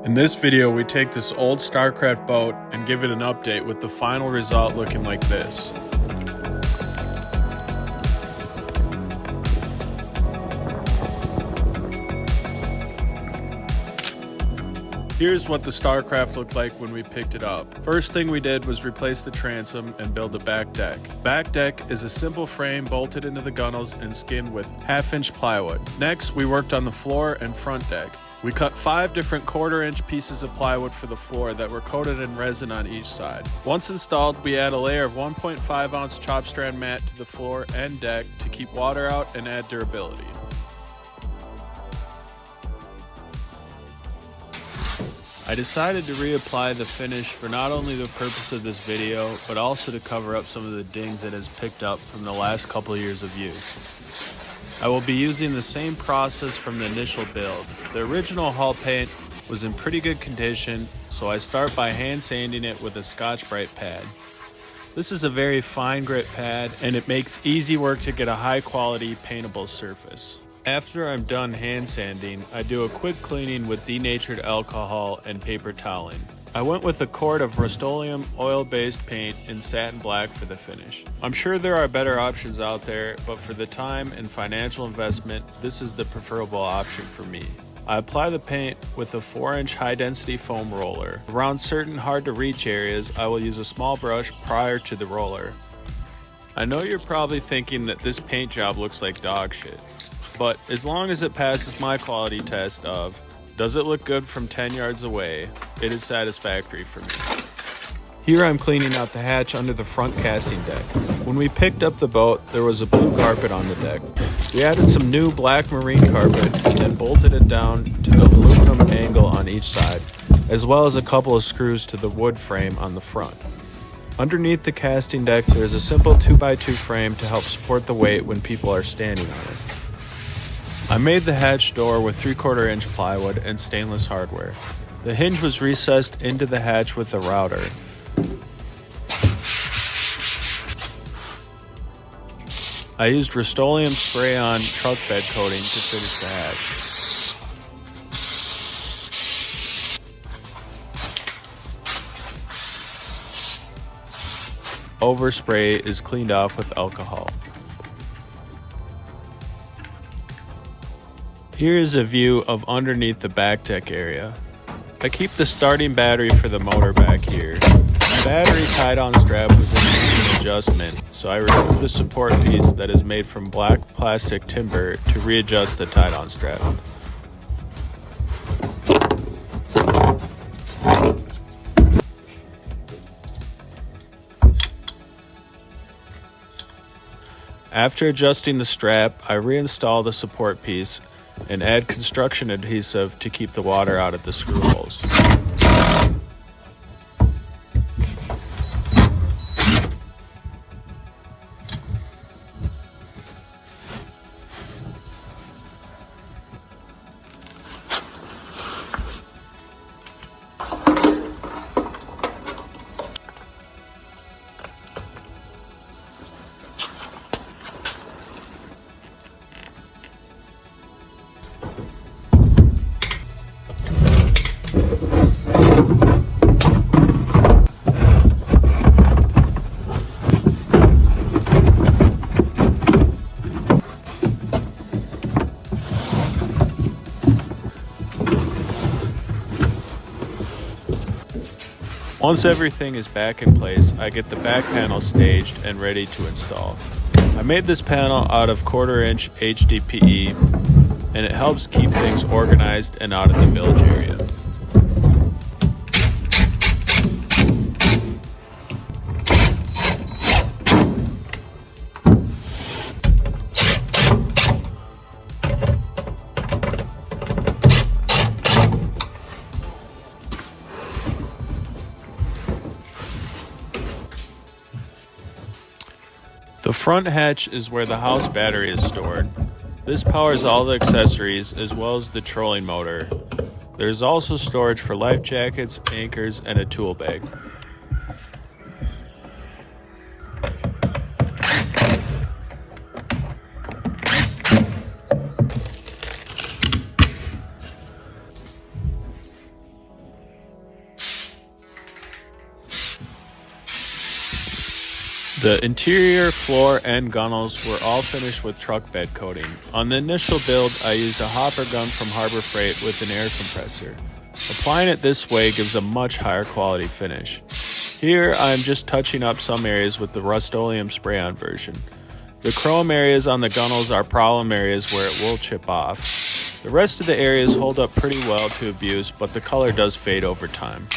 In this video, we take this old Starcraft boat and give it an update with the final result looking like this. Here's what the Starcraft looked like when we picked it up. First thing we did was replace the transom and build a back deck. Back deck is a simple frame bolted into the gunnels and skinned with 1/2-inch plywood. Next, we worked on the floor and front deck. We cut 5 different 1/4-inch pieces of plywood for the floor that were coated in resin on each side. Once installed, we add a layer of 1.5-ounce chop strand mat to the floor and deck to keep water out and add durability. I decided to reapply the finish for not only the purpose of this video, but also to cover up some of the dings it has picked up from the last couple years of use. I will be using the same process from the initial build. The original hull paint was in pretty good condition, so I start by hand sanding it with a Scotch-Brite pad. This is a very fine grit pad, and it makes easy work to get a high quality paintable surface. After I'm done hand sanding, I do a quick cleaning with denatured alcohol and paper toweling. I went with a quart of Rust-Oleum oil-based paint in satin black for the finish. I'm sure there are better options out there, but for the time and financial investment, this is the preferable option for me. I apply the paint with a 4-inch high-density foam roller. Around certain hard-to-reach areas, I will use a small brush prior to the roller. I know you're probably thinking that this paint job looks like dog shit. But as long as it passes my quality test of, does it look good from 10 yards away, it is satisfactory for me. Here I'm cleaning out the hatch under the front casting deck. When we picked up the boat, there was a blue carpet on the deck. We added some new black marine carpet and then bolted it down to the aluminum angle on each side, as well as a couple of screws to the wood frame on the front. Underneath the casting deck, there's a simple 2x2 frame to help support the weight when people are standing on it. I made the hatch door with 3/4-inch plywood and stainless hardware. The hinge was recessed into the hatch with a router. I used Rust-Oleum spray-on truck bed coating to finish the hatch. Overspray is cleaned off with alcohol. Here is a view of underneath the back deck area. I keep the starting battery for the motor back here. The battery tie-down strap was an adjustment, so I removed the support piece that is made from black plastic timber to readjust the tie-down strap. After adjusting the strap, I reinstall the support piece and add construction adhesive to keep the water out of the screw holes. Once everything is back in place, I get the back panel staged and ready to install. I made this panel out of 1/4-inch HDPE, and it helps keep things organized and out of the bilge area. The front hatch is where the house battery is stored. This powers all the accessories as well as the trolling motor. There's also storage for life jackets, anchors, and a tool bag. The interior, floor, and gunnels were all finished with truck bed coating. On the initial build, I used a hopper gun from Harbor Freight with an air compressor. Applying it this way gives a much higher quality finish. Here, I am just touching up some areas with the Rust-Oleum spray-on version. The chrome areas on the gunnels are problem areas where it will chip off. The rest of the areas hold up pretty well to abuse, but the color does fade over time.